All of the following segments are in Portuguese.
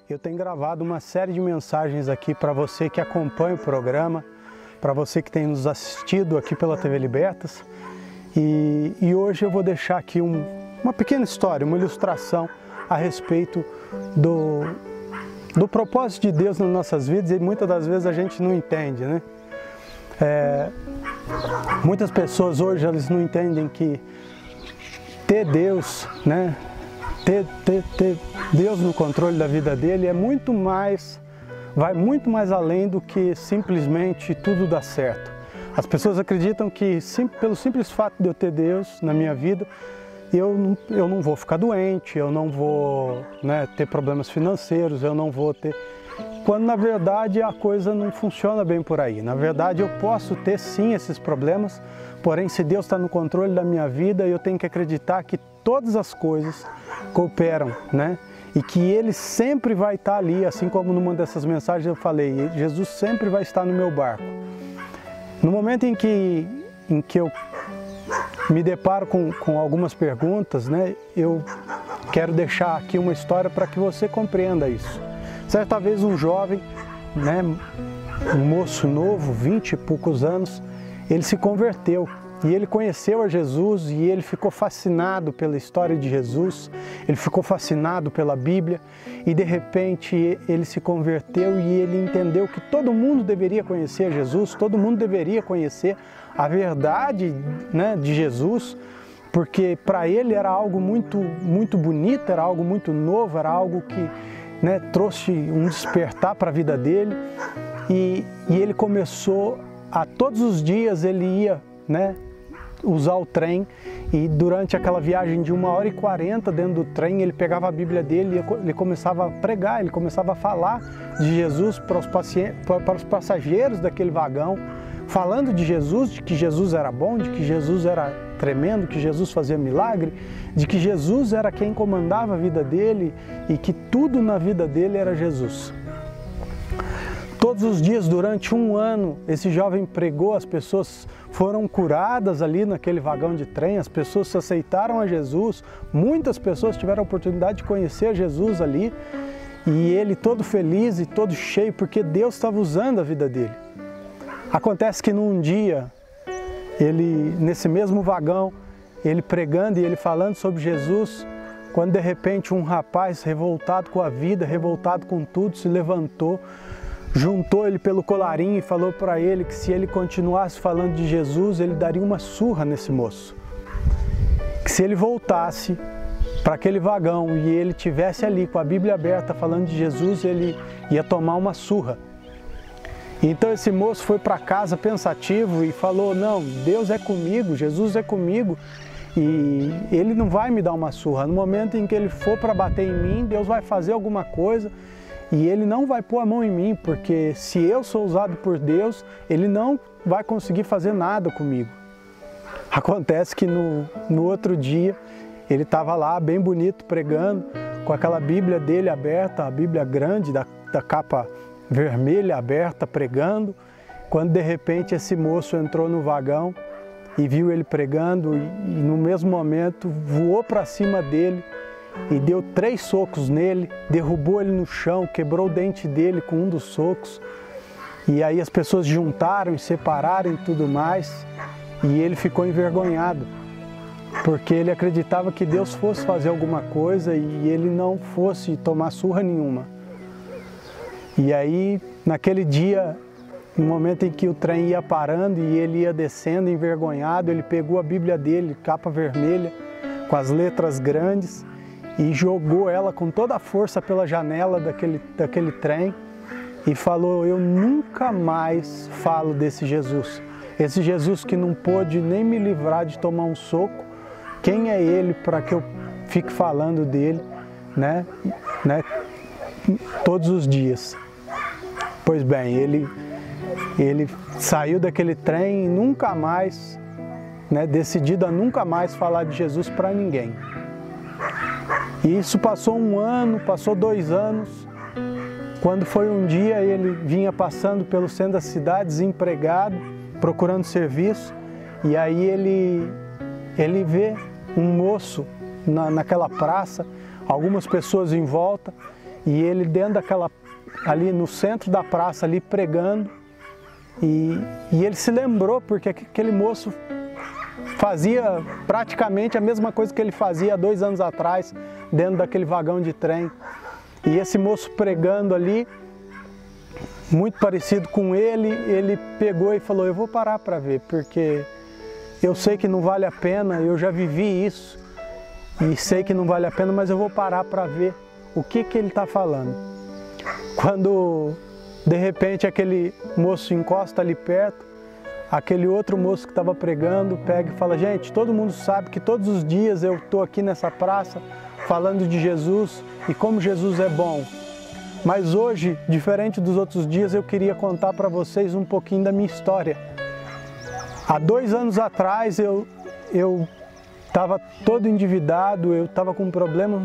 Eu tenho gravado uma série de mensagens aqui para você que acompanha o programa, para você que tem nos assistido aqui pela TV Libertas. E hoje eu vou deixar aqui uma pequena história, uma ilustração a respeito do propósito de Deus nas nossas vidas, e muitas das vezes a gente não entende, né? Muitas pessoas hoje elas não entendem que ter Deus, né? Ter Deus no controle da vida dele vai muito mais além do que simplesmente tudo dar certo. As pessoas acreditam que pelo simples fato de eu ter Deus na minha vida, eu não vou ficar doente, eu não vou, né, ter problemas financeiros, eu não vou ter... Quando na verdade a coisa não funciona bem por aí. Na verdade eu posso ter sim esses problemas, porém se Deus está no controle da minha vida, eu tenho que acreditar que todas as coisas cooperam, né? E que Ele sempre vai estar ali, assim como numa dessas mensagens eu falei, Jesus sempre vai estar no meu barco. No momento em que eu me deparo com algumas perguntas, né, eu quero deixar aqui uma história para que você compreenda isso. Certa vez um jovem, né, um moço novo, 20 e poucos anos, ele se converteu. E ele conheceu a Jesus e ele ficou fascinado pela história de Jesus, ele ficou fascinado pela Bíblia e de repente ele se converteu e ele entendeu que todo mundo deveria conhecer Jesus, todo mundo deveria conhecer a verdade, né, de Jesus, porque para ele era algo muito bonito, era algo muito novo, era algo que, né, trouxe um despertar para a vida dele e ele começou a todos os dias ele ia, né, usar o trem e durante aquela viagem de 1h40 dentro do trem ele pegava a Bíblia dele e ele começava a pregar, ele começava a falar de Jesus para os passageiros daquele vagão, falando de Jesus, de que Jesus era bom, de que Jesus era tremendo, que Jesus fazia milagre, de que Jesus era quem comandava a vida dele e que tudo na vida dele era Jesus. Todos os dias, durante um ano, esse jovem pregou, as pessoas foram curadas ali naquele vagão de trem, as pessoas se aceitaram a Jesus, muitas pessoas tiveram a oportunidade de conhecer Jesus ali, e ele todo feliz e todo cheio, porque Deus estava usando a vida dele. Acontece que num dia, nesse mesmo vagão, ele pregando e ele falando sobre Jesus, quando de repente um rapaz revoltado com a vida, revoltado com tudo, se levantou, juntou ele pelo colarinho e falou para ele que se ele continuasse falando de Jesus, ele daria uma surra nesse moço. Que se ele voltasse para aquele vagão e ele tivesse ali com a Bíblia aberta falando de Jesus, ele ia tomar uma surra. Então esse moço foi para casa pensativo e falou, não, Deus é comigo, Jesus é comigo e Ele não vai me dar uma surra. No momento em que Ele for para bater em mim, Deus vai fazer alguma coisa e Ele não vai pôr a mão em mim, porque se eu sou usado por Deus, Ele não vai conseguir fazer nada comigo. Acontece que no outro dia, ele estava lá bem bonito pregando, com aquela Bíblia dele aberta, a Bíblia grande, da capa vermelha aberta, pregando, quando de repente esse moço entrou no vagão e viu ele pregando e no mesmo momento voou para cima dele e deu 3 socos nele, derrubou ele no chão, quebrou o dente dele com um dos socos. E aí as pessoas juntaram e separaram e tudo mais, e ele ficou envergonhado, porque ele acreditava que Deus fosse fazer alguma coisa e ele não fosse tomar surra nenhuma. E aí, naquele dia, no momento em que o trem ia parando e ele ia descendo envergonhado, ele pegou a Bíblia dele, capa vermelha, com as letras grandes, e jogou ela com toda a força pela janela daquele trem e falou, eu nunca mais falo desse Jesus. Esse Jesus que não pôde nem me livrar de tomar um soco, quem é Ele para que eu fique falando dele, né, todos os dias? Pois bem, ele saiu daquele trem e nunca mais, né, decidido a nunca mais falar de Jesus para ninguém. E isso passou 1 ano, passou 2 anos, quando foi um dia ele vinha passando pelo centro da cidade, desempregado, procurando serviço, e aí ele vê um moço naquela praça, algumas pessoas em volta, e ele dentro daquela, ali no centro da praça, ali pregando, e ele se lembrou, porque aquele moço fazia praticamente a mesma coisa que ele fazia há 2 anos atrás, dentro daquele vagão de trem. E esse moço pregando ali, muito parecido com ele pegou e falou, eu vou parar para ver, porque eu sei que não vale a pena, eu já vivi isso, e sei que não vale a pena, mas eu vou parar para ver o que ele está falando. Quando, de repente, aquele moço encosta ali perto, aquele outro moço que estava pregando pega e fala, gente, todo mundo sabe que todos os dias eu estou aqui nessa praça falando de Jesus e como Jesus é bom. Mas hoje, diferente dos outros dias, eu queria contar para vocês um pouquinho da minha história. Há 2 anos atrás eu estava todo endividado, eu estava com problemas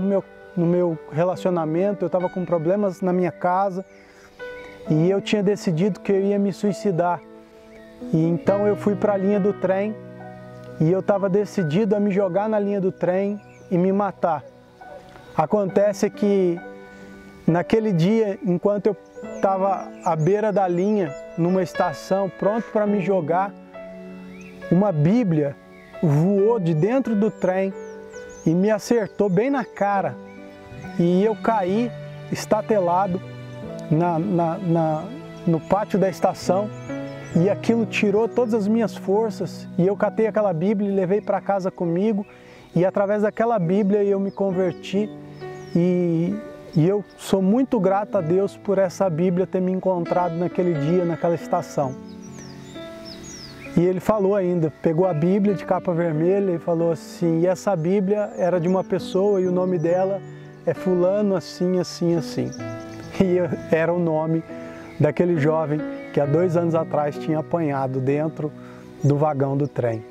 no meu relacionamento, eu estava com problemas na minha casa e eu tinha decidido que eu ia me suicidar. E então eu fui para a linha do trem e eu estava decidido a me jogar na linha do trem e me matar. Acontece que naquele dia, enquanto eu estava à beira da linha, numa estação, pronto para me jogar, uma Bíblia voou de dentro do trem e me acertou bem na cara. E eu caí estatelado no pátio da estação e aquilo tirou todas as minhas forças e eu catei aquela Bíblia e levei para casa comigo e através daquela Bíblia eu me converti e eu sou muito grato a Deus por essa Bíblia ter me encontrado naquele dia, naquela estação. E ele falou ainda, pegou a Bíblia de capa vermelha e falou assim, e essa Bíblia era de uma pessoa e o nome dela é fulano assim, assim, assim. E era o nome daquele jovem que há 2 anos atrás tinha apanhado dentro do vagão do trem.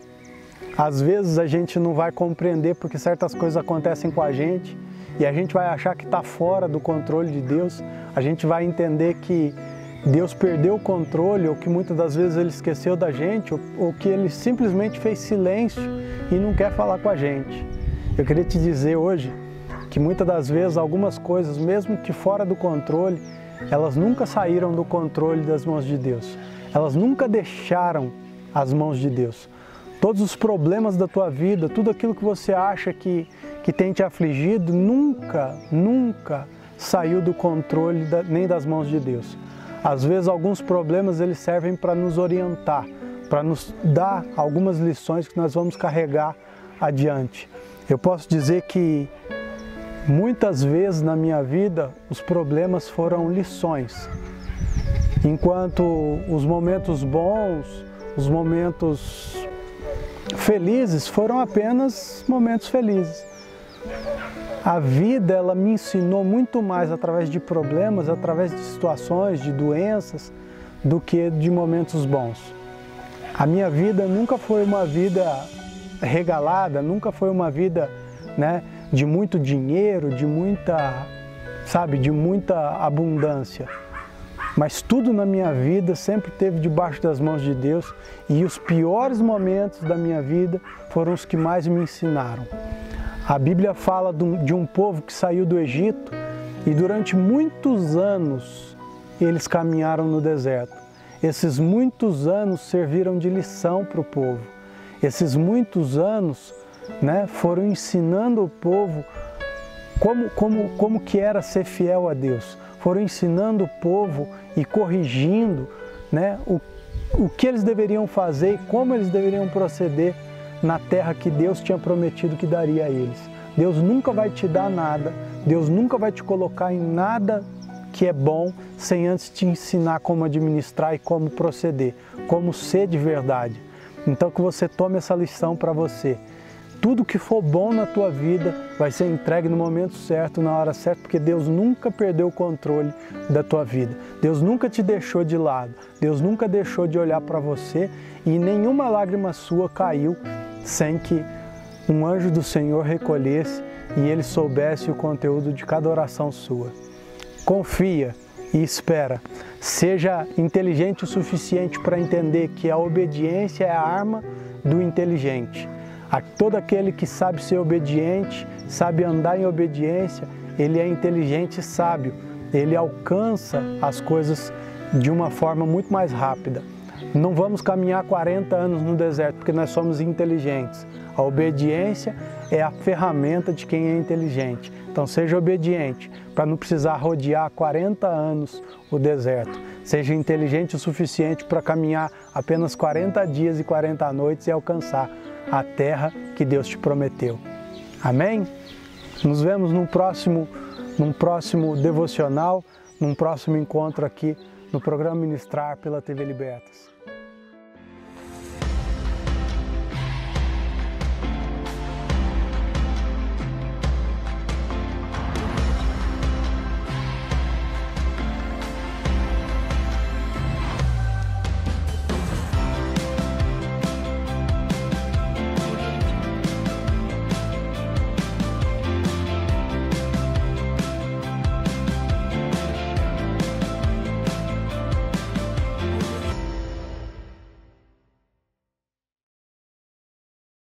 Às vezes a gente não vai compreender porque certas coisas acontecem com a gente e a gente vai achar que está fora do controle de Deus, a gente vai entender que Deus perdeu o controle ou que muitas das vezes Ele esqueceu da gente ou que Ele simplesmente fez silêncio e não quer falar com a gente. Eu queria te dizer hoje que muitas das vezes algumas coisas, mesmo que fora do controle, elas nunca saíram do controle das mãos de Deus. Elas nunca deixaram as mãos de Deus. Todos os problemas da tua vida, tudo aquilo que você acha que tem te afligido, nunca saiu do controle nem das mãos de Deus. Às vezes alguns problemas eles servem para nos orientar, para nos dar algumas lições que nós vamos carregar adiante. Eu posso dizer que muitas vezes na minha vida os problemas foram lições, enquanto os momentos bons, os momentos felizes foram apenas momentos felizes. A vida ela me ensinou muito mais através de problemas, através de situações, de doenças, do que de momentos bons. A minha vida nunca foi uma vida regalada, nunca foi uma vida, de muito dinheiro, de muita abundância. Mas tudo na minha vida sempre esteve debaixo das mãos de Deus e os piores momentos da minha vida foram os que mais me ensinaram. A Bíblia fala de um povo que saiu do Egito e durante muitos anos eles caminharam no deserto. Esses muitos anos serviram de lição para o povo. Esses muitos anos foram ensinando o povo como que era ser fiel a Deus. Foram ensinando o povo e corrigindo o que eles deveriam fazer e como eles deveriam proceder na terra que Deus tinha prometido que daria a eles. Deus nunca vai te dar nada, Deus nunca vai te colocar em nada que é bom sem antes te ensinar como administrar e como proceder, como ser de verdade. Então que você tome essa lição para você. Tudo que for bom na tua vida vai ser entregue no momento certo, na hora certa, porque Deus nunca perdeu o controle da tua vida. Deus nunca te deixou de lado, Deus nunca deixou de olhar para você e nenhuma lágrima sua caiu sem que um anjo do Senhor recolhesse e ele soubesse o conteúdo de cada oração sua. Confia e espera. Seja inteligente o suficiente para entender que a obediência é a arma do inteligente. Todo aquele que sabe ser obediente, sabe andar em obediência, ele é inteligente e sábio, ele alcança as coisas de uma forma muito mais rápida. Não vamos caminhar 40 anos no deserto, porque nós somos inteligentes. A obediência é a ferramenta de quem é inteligente. Então seja obediente, para não precisar rodear 40 anos o deserto. Seja inteligente o suficiente para caminhar apenas 40 dias e 40 noites e alcançar a terra que Deus te prometeu. Amém? Nos vemos num próximo devocional, num próximo encontro aqui no programa Ministrar pela TV Libertas.